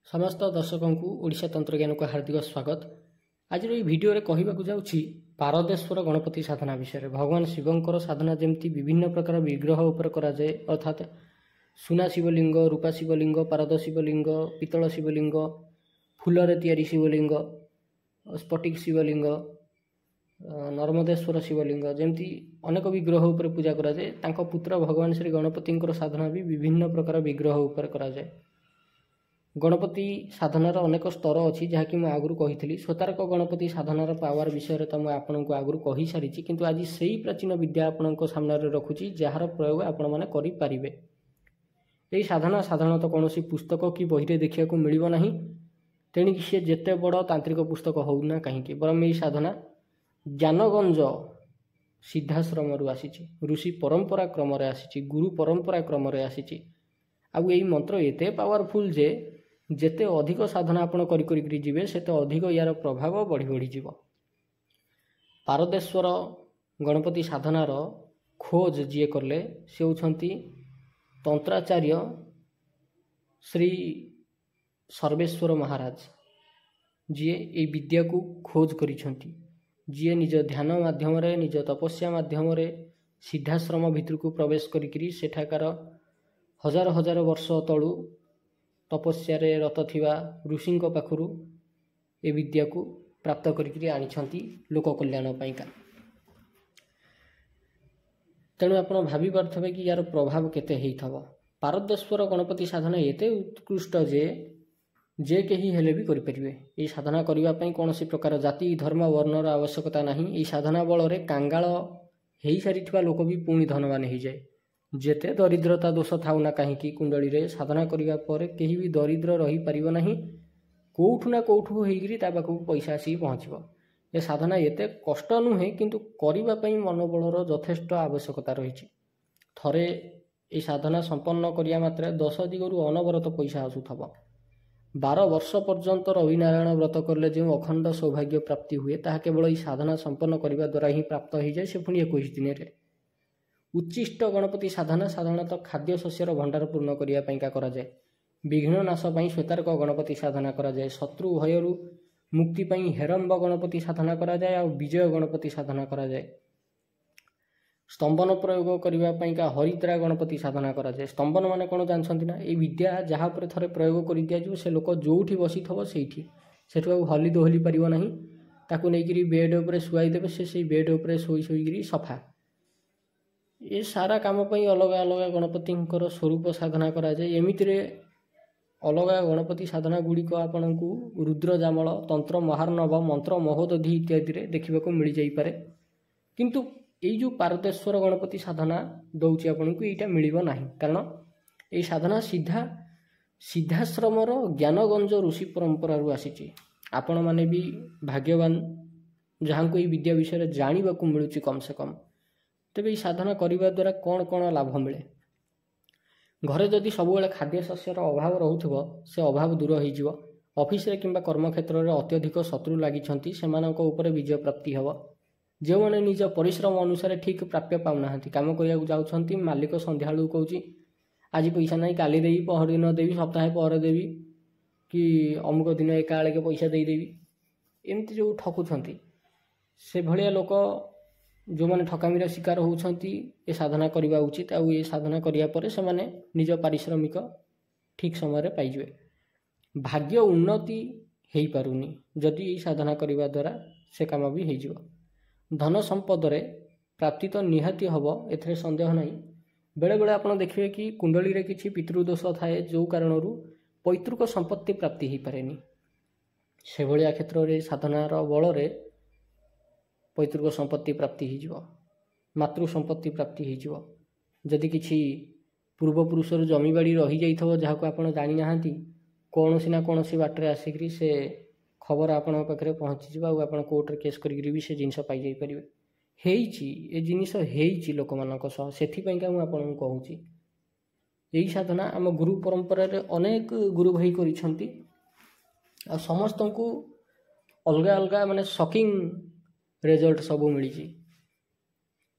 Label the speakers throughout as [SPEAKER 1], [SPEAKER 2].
[SPEAKER 1] समस्त दर्शक को ओडिशा तंत्र ज्ञान को हार्दिक स्वागत। आज भिडियो कहवाक जाऊँगी पारदेश्वर गणपति साधना विषय। भगवान शिवंकर साधना जमती विभिन्न प्रकार विग्रह उपर कराए, अर्थात सुना शिवलिंग, रूपा शिवलिंग, पारद शिवलिंग, पितल शिवलिंग, फूलरे तैयारी शिवलिंग, स्फटिक शिवलिंग, नर्मदेश्वर शिवलिंग जमती अनेक विग्रह उपर पूजा कराए। तांको पुत्र भगवान श्री गणपति साधना भी विभिन्न प्रकार विग्रह उपर कराए। गणपति साधनार अनेक स्तर अच्छी जहाँकि मुझे आगुरी कही स्वतारक गणपति साधनार पावर विषय तो मुझे आपन को आगुरी कही सारी, किंतु आज से ही प्राचीन विद्या आपण सामने रखुची जार प्रयोग आपण मैंने करें। यही साधना साधारणतः कौन पुस्तक कि बही देखा मिल ना, तेणिक सी जिते बड़ तांत्रिक पुस्तक होना कहीं बरम यही साधना ज्ञानगंज सिद्धाश्रम आसी, ऋषि परंपरा क्रम आसी, गुरु परंपरा क्रम आसी। आउ यही मंत्र एते पावरफुल जे जेते अधिक साधना आपण करी जीवे सेते अधिक यार प्रभाव बढ़ी बढ़ी जीव। पारदेश्वर गणपति साधनार खोज जी करले से होछंती तंत्राचार्य श्री सर्वेश्वर महाराज जी ए विद्या को खोज करिछंती, जी निज ध्यान माध्यम निज तपस्या माध्यम सिद्धाश्रम भितर को प्रवेश करी सेठाकार हजार हजार वर्ष तलू तपस्या रत थिबा ऋषि पाखु ए विद्या को प्राप्त करी आनिछंती लोक कल्याण पाइका। तेणु आप भावी पारे कि यार प्रभाव केते हेइथबो। पारदेश्वर गणपति साधना एते उत्कृष्ट जे कहीं हेले भी करें। ये साधना करने कौन प्रकार जाति धर्म वर्णर आवश्यकता नहीं। ये साधना बल कांगाल हो सारी लोक भी पुणी धनवान हो जाए। जेते दरिद्रता दोष थाउ ना कहीं कुंडली रे साधना करिया पर केही भी दरिद्र रही पारिबो नहीं, कोठू ना कोठू होइगिरी ता पाखु पैसा आसी पहुँचबो। ये साधना एते कष्ट नुहे, किंतु करिबा पई मनोबलर यथेष्ट आवश्यकता रही। थरे ये साधना संपन्न करिया मात्रे 10 दिगरु अनवरत पैसा आसुथबो। 12 वर्ष पर्यंत रविनारायण व्रत करले जो अखंड सौभाग्य प्राप्ति हुए ताहा केवल ये साधना संपन्न करने द्वारा ही प्राप्त हो जाए। से पुणी 21 दिन रे उच्चिष्ट गणपति साधना साधारणतः खाद्य शस्यर भंडार पूर्ण करने कराए। विघ्न नाश पाई श्वेतारक गणपति साधना कराए। शत्रु भयरु मुक्ति पाई हेरंब गणपति साधना कराए और विजय गणपति साधना कराए। स्तंभन प्रयोग करने हरिद्रा गणपति साधना कराए। स्तंभन मान कौन जानते ना, ये विद्या जहाँ पर थरे प्रयोग कर दिज्व से लोक जोठी बसी थव से हली दोहली पार ना, ताकू नहीं बेड उपर शुआई देवे से बेड उपर शोई सफा। ये सारा काम पई अलग अलग गणपति स्वरूप साधना कराए। एमिति अलग गणपति साधना गुड़िक आपण को रुद्र जामल तंत्र महार्णव मंत्र महोदधि इत्यादि देखा मिल जापे। किंतु ये जो पारदेश्वर गणपति साधना दौची आपन को यहाँ मिल ना, कारण ये साधना सीधा सिद्धाश्रमर ज्ञानगंज ऋषि परंपरा आसी। आपण माने भी भाग्यवान जहाँ को ये विद्या विषय जानवा मिलूँ कम से कम। तेज ये साधना करने द्वारा कौन कौन लाभ मिले। घरे जदि सबुबले खाद्य शस्यर अभाव रोथुव से अभाव दूर हो। ऑफिस रे किंबा कर्मक्षेत्र में अत्यधिक शत्रु लगी से विजय प्राप्ति हे। जो मैंने निज परिश्रम अनुसार ठीक प्राप्य पाऊना काम करने जाऊँच, मालिक संध्या कहूँ आज पैसा ना काली देवी पहर दिन देवी सप्ताह पर देवी कि अमुक दिन एका के पैसा देदेवी, एमती जो ठकुंट से भाया लोक जो मैंने ठकामीर शिकार होती ये साधना करवा उचित। आउ ये साधना करापर से माने निज पारिश्रमिक ठीक समय पाइजे। भाग्य उन्नति हो पारुनी जदि ये साधना करने द्वारा से काम भी हो। धन संपद प्राप्ति तो निहाती हम, एथरे संदेह नहीं। बेले बेले आप देखिए कि कुंडली रे किछि पितृदोष थाए जो कारण पैतृक संपत्ति प्राप्ति हो पारे। से भाया क्षेत्र में साधनार बल पैतृक संपत्ति प्राप्ति हो, मातृ संपत्ति प्राप्ति हो। जदि किछि पूर्वपुरुषर जमीबाड़ी रही जाइथबो जहाँ को आपण जानी नाहांती, कौन सी ना कौन सी बाटर आसिक से खबर आपण पाखे पहुँची जाव आ कोर्ट रे केस करी भी से जिनस पाई जाई परिबे। ये जिनिस हेइछि लोक मानक सह, सेथिपैका मु आपन कहूची यही साधना आम गुरु परंपरा रे अनेक गुरु भाई करिसंती। आ समस्त को अलग अलग माने शॉकिंग रिजल्ट सब मिली।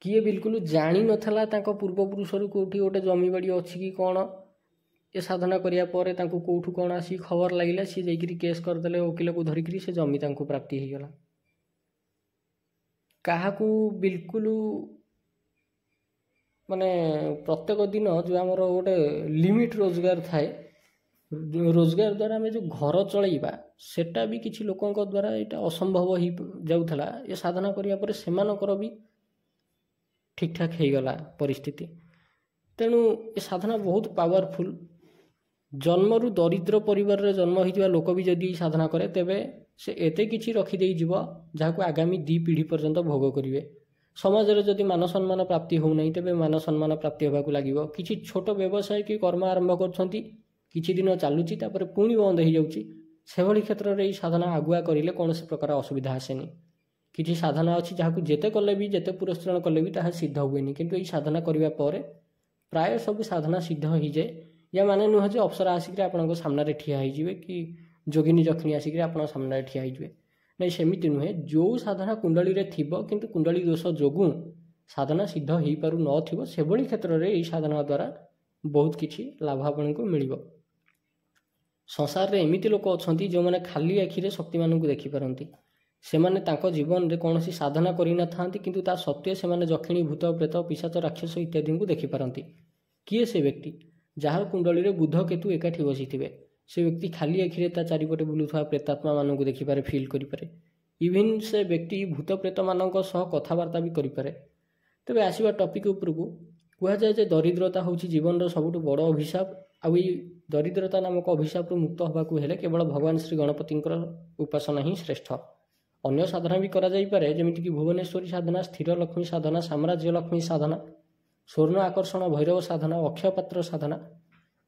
[SPEAKER 1] किए बिल्कुल जानी नथला तांको पूर्वपुरुषर कोठी गोटे जमीबाड़ी अच्छी कि कौन ଏ ସାଧନା କରିବା ପରେ ତାଙ୍କୁ କେଉଁଠୁ କ'ଣ ଆସି ଖବର ଲାଗିଲା, ସିଏ ଯାଇକିରି କେସ୍ କରିଦେଲେ ଓକିଲକୁ ଧରିକିରି, ସେ ଜମି ତାଙ୍କୁ ପ୍ରାପ୍ତି ହେଇଗଲା। କାହାକୁ ବିଲକୁଲ ମାନେ ପ୍ରତ୍ୟେକ ଦିନ ଯେଉଁ ଆମର ଗୋଟେ ଲିମିଟ୍ ରୋଜଗାର ଥାଏ, ରୋଜଗାର ଦ୍ୱାରା ଆମେ ଯେଉଁ ଘର ଚଳେଇବା, ସେଟା ବି କିଛି ଲୋକଙ୍କ ଦ୍ୱାରା ଏଇଟା ଅସମ୍ଭବ ହେଇଯାଉଥିଲା। ଏ ସାଧନା କରିବା ପରେ ସେମାନଙ୍କର ବି ଠିକ୍ଠାକ୍ ହେଇଗଲା ପରିସ୍ଥିତି। ତେଣୁ ଏ ସାଧନା ବହୁତ ପାୱାରଫୁଲ୍। ଜନ୍ମରୁ ଦରିଦ୍ର ପରିବାରରେ ଜନ୍ମ ହୋଇଥିବା ଲୋକ ବି ଯଦି ସାଧନା କରେ, ତେବେ ସେ ଏତେ କିଛି ରଖିଦେଇଯିବ ଯାହାକୁ ଆଗାମୀ 2 ପିଢ଼ି ପର୍ଯ୍ୟନ୍ତ ଭୋଗ କରିବେ। ସମାଜରେ ଯଦି ମାନ ସମ୍ମାନ ପ୍ରାପ୍ତି ହେଉନାହିଁ, ତେବେ ମାନ ସମ୍ମାନ ପ୍ରାପ୍ତି ହେବାକୁ ଲାଗିବ। କିଛି ଛୋଟ ବ୍ୟବସାୟ କି କର୍ମ ଆରମ୍ଭ କରୁଛନ୍ତି, କିଛି ଦିନ ଚାଲୁଛି, ତାପରେ ପୁଣି ବନ୍ଦ ହେଇଯାଉଛି। ସେଭଳି କ୍ଷେତ୍ରରେ ଏହି ସାଧନା ଆଗୁଆ କରିଲେ କୌଣସି ପ୍ରକାର ଅସୁବିଧା ଆସେନି। କିଛି ସାଧନା ଅଛି ଯାହାକୁ ଯେତେ କଲେ ବି, ଯେତେ ପୁରସ୍କରଣ କଲେ ବି ତାହା ସିଦ୍ଧ ହୁଏନି, କିନ୍ତୁ ଏହି ସାଧନା କରିବା ପରେ ପ୍ରାୟ ସବୁ ସାଧନା ସିଦ୍ଧ ହେଇଯାଏ। ୟା ମାନେ ନୁହେଁ ଯେ ଅପ୍ସରା ଆସିକରି ଆପଣଙ୍କ ସାମ୍ନାରେ ଠିଆ ହେଇଯିବେ କି ଯୋଗିନୀ ଯକ୍ଷିଣୀ ଆସିକରି ଆପଣଙ୍କ ସାମ୍ନାରେ ଠିଆ ହେଇଯିବେ। ନାଇଁ, ସେମିତି ନୁହେଁ। ଯେଉଁ ସାଧନା କୁଣ୍ଡଳୀରେ ଥିବ କିନ୍ତୁ କୁଣ୍ଡଳୀ ଦୋଷ ଯୋଗୁଁ ସାଧନା ସିଦ୍ଧ ହେଇପାରୁନଥିବ, ସେଭଳି କ୍ଷେତ୍ରରେ ଏହି ସାଧନା ଦ୍ୱାରା ବହୁତ କିଛି ଲାଭ ଆପଣଙ୍କୁ ମିଳିବ। ସଂସାରରେ ଏମିତି ଲୋକ ଅଛନ୍ତି ଯେଉଁମାନେ ଖାଲି ଆଖିରେ ଶକ୍ତିମାନଙ୍କୁ ଦେଖିପାରନ୍ତି। ସେମାନେ ତାଙ୍କ ଜୀବନରେ କୌଣସି ସାଧନା କରିନଥାନ୍ତି, କିନ୍ତୁ ତା ସତ୍ତ୍ୱେ ସେମାନେ ଯକ୍ଷିଣୀ, ଭୂତ, ପ୍ରେତ, ପିଶାଚ, ରାକ୍ଷସ ଇତ୍ୟାଦିଙ୍କୁ ଦେଖିପାରନ୍ତି। କିଏ ସେ ବ୍ୟକ୍ତି? ଯାହାର କୁଣ୍ଡଳୀରେ ବୁଧ, କେତୁ ଏକାଠି ବସିଥିବେ। ସେ ବ୍ୟକ୍ତି ଖାଲି ଆଖିରେ ତା ଚାରିପଟେ ବୁଲୁଥିବା ପ୍ରେତାତ୍ମାମାନଙ୍କୁ ଦେଖିପାରେ, ଫିଲ୍ କରିପାରେ। ଇଭିନ୍ ସେ ବ୍ୟକ୍ତି ଭୂତ ପ୍ରେତମାନଙ୍କ ସହ କଥାବାର୍ତ୍ତା ବି କରିପାରେ। ତେବେ ଆସିବା ଟପିକ୍ ଉପରକୁ, କୁହାଯାଏ ଯେ ଦରିଦ୍ରତା ହେଉଛି ଜୀବନର ସବୁଠୁ ବଡ଼ ଅଭିଶାପ। ଆଉ ଏଇ ଦରିଦ୍ରତା ନାମକ ଅଭିଶାପରୁ ମୁକ୍ତ ହେବାକୁ ହେଲେ କେବଳ ଭଗବାନ ଶ୍ରୀ ଗଣପତିଙ୍କର ଉପାସନା ହିଁ ଶ୍ରେଷ୍ଠ। ଅନ୍ୟ ସାଧନା ବି କରାଯାଇପାରେ, ଯେମିତିକି ଭୁବନେଶ୍ୱରୀ ସାଧନା, ସ୍ଥିର ଲକ୍ଷ୍ମୀ ସାଧନା, ସାମ୍ରାଜ୍ୟ ଲକ୍ଷ୍ମୀ ସାଧନା, ସ୍ୱର୍ଣ୍ଣ ଆକର୍ଷଣ ଭୈରବ ସାଧନା, ଅକ୍ଷୟପାତ୍ର ସାଧନା,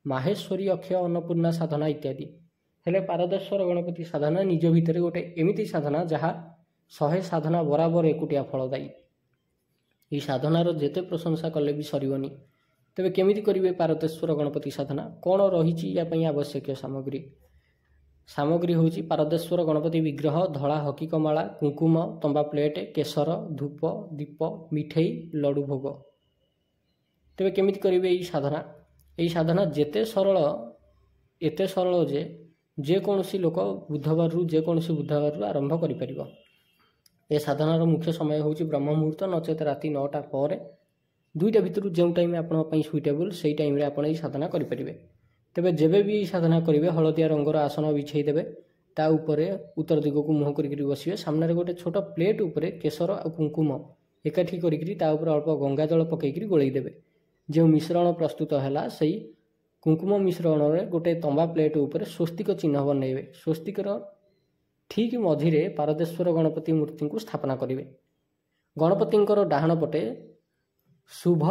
[SPEAKER 1] ମାହେଶ୍ୱରୀ ଅକ୍ଷୟ ଅନ୍ନପୂର୍ଣ୍ଣା ସାଧନା ଇତ୍ୟାଦି। ହେଲେ ପାରଦେଶ୍ୱର ଗଣପତି ସାଧନା ନିଜ ଭିତରେ ଗୋଟେ ଏମିତି ସାଧନା ଯାହା 100 ସାଧନା ବରାବର ଏକୁଟିଆ ଫଳଦାୟୀ। ଏହି ସାଧନାର ଯେତେ ପ୍ରଶଂସା କଲେ ବି ସରିବନି। ତେବେ କେମିତି କରିବେ ପାରଦେଶ୍ୱର ଗଣପତି ସାଧନା? କ'ଣ ରହିଛି ୟା ପାଇଁ ଆବଶ୍ୟକୀୟ ସାମଗ୍ରୀ? ସାମଗ୍ରୀ ହେଉଛି ପାରଦେଶ୍ୱର ଗଣପତି ବିଗ୍ରହ, ଧଳା ହକିକମାଳା, କୁଙ୍କୁମ, ତମ୍ବା ପ୍ଲେଟ୍, କେଶର, ଧୂପ, ଦୀପ, ମିଠେଇ, ଲଡ଼ୁ ଭୋଗ। ତେବେ କେମିତି କରିବେ ଏହି ସାଧନା? ଏହି ସାଧନା ଯେତେ ସରଳ, ଏତେ ସରଳ ଯେ ଯେକୌଣସି ଲୋକ ଯେକୌଣସି ବୁଧବାରରୁ ଆରମ୍ଭ କରିପାରିବ। ଏ ସାଧନାର ମୁଖ୍ୟ ସମୟ ହେଉଛି ବ୍ରହ୍ମ ମୁହୂର୍ତ୍ତ, ନଚେତ ରାତି 9ଟା ପରେ। ଦୁଇଟା ଭିତରୁ ଯେଉଁ ଟାଇମ୍ ଆପଣଙ୍କ ପାଇଁ ସୁଇଟେବୁଲ୍, ସେଇ ଟାଇମ୍ରେ ଆପଣ ଏହି ସାଧନା କରିପାରିବେ। ତେବେ ଯେବେ ବି ଏହି ସାଧନା କରିବେ, ହଳଦିଆ ରଙ୍ଗର ଆସନ ବିଛେଇ ଦେବେ। ତା ଉପରେ ଉତ୍ତର ଦିଗକୁ ମୁହଁ କରିକିରି ବସିବେ। ସାମ୍ନାରେ ଗୋଟେ ଛୋଟ ପ୍ଲେଟ୍ ଉପରେ କେଶର ଆଉ କୁଙ୍କୁମ ଏକାଠି କରିକିରି ତା ଉପରେ ଅଳ୍ପ ଗଙ୍ଗା ଜଳ ପକାଇକିରି ଗୋଳେଇ ଦେବେ। ଯେଉଁ ମିଶ୍ରଣ ପ୍ରସ୍ତୁତ ହେଲା, ସେଇ କୁଙ୍କୁମ ମିଶ୍ରଣରେ ଗୋଟେ ତମ୍ବା ପ୍ଲେଟ୍ ଉପରେ ସ୍ୱସ୍ତିକ ଚିହ୍ନ ବନେଇବେ। ସ୍ୱସ୍ତିକର ଠିକ୍ ମଝିରେ ପାରଦେଶ୍ୱର ଗଣପତି ମୂର୍ତ୍ତିଙ୍କୁ ସ୍ଥାପନା କରିବେ। ଗଣପତିଙ୍କର ଡାହାଣ ପଟେ ଶୁଭ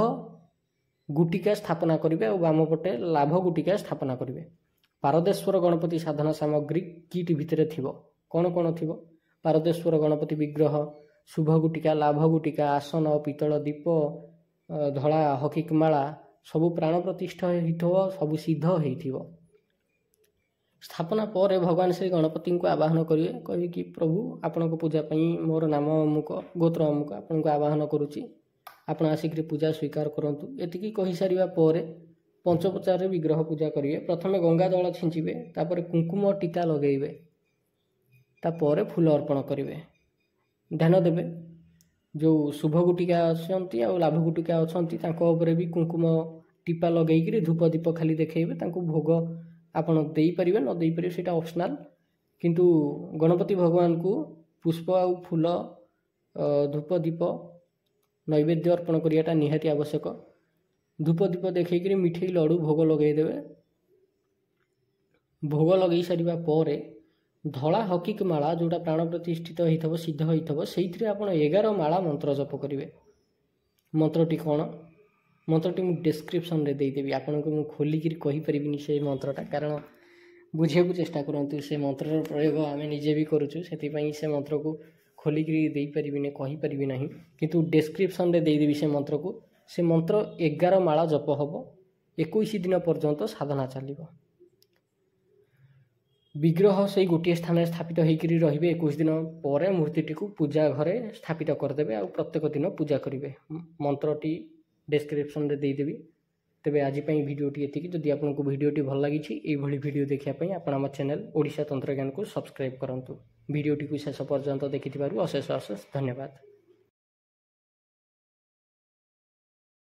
[SPEAKER 1] ଗୁଟିକା ସ୍ଥାପନା କରିବେ ଆଉ ବାମ ପଟେ ଲାଭ ଗୁଟିକା ସ୍ଥାପନା କରିବେ। ପାରଦେଶ୍ୱର ଗଣପତି ସାଧନା ସାମଗ୍ରୀ କିଟ୍ ଭିତରେ ଥିବ। କ'ଣ କ'ଣ ଥିବ? ପାରଦେଶ୍ୱର ଗଣପତି ବିଗ୍ରହ, ଶୁଭ ଗୁଟିକା, ଲାଭ ଗୁଟିକା, ଆସନ, ପିତ୍ତଳ ଦୀପ, ଧଳା ହକିକମାଳା, ସବୁ ପ୍ରାଣ ପ୍ରତିଷ୍ଠା ହେଇଥିବ, ସବୁ ସିଦ୍ଧ ହେଇଥିବ। ସ୍ଥାପନା ପରେ ଭଗବାନ ଶ୍ରୀ ଗଣପତିଙ୍କୁ ଆବାହନ କରିବେ। କହିବେ କି, ପ୍ରଭୁ ଆପଣଙ୍କ ପୂଜା ପାଇଁ ମୋର ନାମ ଅମୁକ, ଗୋତ୍ର ଅମୁକ, ଆପଣଙ୍କୁ ଆବାହନ କରୁଛି, ଆପଣ ଆସିକରି ପୂଜା ସ୍ୱୀକାର କରନ୍ତୁ। ଏତିକି କହିସାରିବା ପରେ ପଞ୍ଚୋପଚାରରେ ବିଗ୍ରହ ପୂଜା କରିବେ। ପ୍ରଥମେ ଗଙ୍ଗା ଜଳ ଛିଞ୍ଚିବେ, ତାପରେ କୁଙ୍କୁମ ଟୀକା ଲଗାଇବେ, ତାପରେ ଫୁଲ ଅର୍ପଣ କରିବେ। ଧ୍ୟାନ ଦେବେ, ଯେଉଁ ଶୁଭ ଗୁଟିକା ଅଛନ୍ତି ଆଉ ଲାଭ ଗୁଟିକା ଅଛନ୍ତି, ତାଙ୍କ ଉପରେ ବି କୁଙ୍କୁମ ଟିପା ଲଗେଇକିରି ଧୂପ ଦୀପ ଖାଲି ଦେଖେଇବେ। ତାଙ୍କୁ ଭୋଗ ଆପଣ ଦେଇପାରିବେ, ନ ଦେଇପାରିବେ ସେଇଟା ଅପସନାଲ୍। କିନ୍ତୁ ଗଣପତି ଭଗବାନଙ୍କୁ ପୁଷ୍ପ ଆଉ ଫୁଲ, ଧୂପ ଦୀପ, ନୈବେଦ୍ୟ ଅର୍ପଣ କରିବାଟା ନିହାତି ଆବଶ୍ୟକ। ଧୂପ ଦୀପ ଦେଖେଇକିରି ମିଠେଇ, ଲଡ଼ୁ ଭୋଗ ଲଗେଇଦେବେ। ଭୋଗ ଲଗେଇ ସାରିବା ପରେ ଧଳା ହକିକ ମାଳା, ଯେଉଁଟା ପ୍ରାଣ ପ୍ରତିଷ୍ଠିତ ହେଇଥିବ, ସିଦ୍ଧ ହେଇଥିବ, ସେଇଥିରେ ଆପଣ 11 ମାଳା ମନ୍ତ୍ର ଜପ କରିବେ। ମନ୍ତ୍ରଟି କ'ଣ? ମନ୍ତ୍ରଟି ମୁଁ ଡେସ୍କ୍ରିପସନ୍ରେ ଦେଇଦେବି। ଆପଣଙ୍କୁ ମୁଁ ଖୋଲିକିରି କହିପାରିବିନି ସେ ମନ୍ତ୍ରଟା, କାରଣ ବୁଝିବାକୁ ଚେଷ୍ଟା କରନ୍ତୁ। ସେ ମନ୍ତ୍ରର ପ୍ରୟୋଗ ଆମେ ନିଜେ ବି କରୁଛୁ, ସେଥିପାଇଁ ସେ ମନ୍ତ୍ରକୁ ଖୋଲିକିରି ଦେଇପାରିବିନି, କହିପାରିବି ନାହିଁ। କିନ୍ତୁ ଡେସ୍କ୍ରିପସନ୍ରେ ଦେଇଦେବି ସେ ମନ୍ତ୍ରକୁ। ସେ ମନ୍ତ୍ର 11 ମାଳା ଜପ ହେବ। 21 ଦିନ ପର୍ଯ୍ୟନ୍ତ ସାଧନା ଚାଲିବ। ବିଗ୍ରହ ସେଇ ଗୋଟିଏ ସ୍ଥାନରେ ସ୍ଥାପିତ ହେଇକରି ରହିବେ। 21 ଦିନ ପରେ ମୂର୍ତ୍ତିଟିକୁ ପୂଜା ଘରେ ସ୍ଥାପିତ କରିଦେବେ ଆଉ ପ୍ରତ୍ୟେକ ଦିନ ପୂଜା କରିବେ। ମନ୍ତ୍ରଟି ଡେସ୍କ୍ରିପସନ୍ରେ ଦେଇଦେବି। तेबे आज भिडियोटी एतिकी जदि आपको भिडियोटी भल लगी ये भिडियो देखापी आप आम चैनल ओडिशा तंत्रज्ञान को सब्सक्राइब करूँ भिडियोटी को शेष पर्यंत देखि अशेष अशेष धन्यवाद।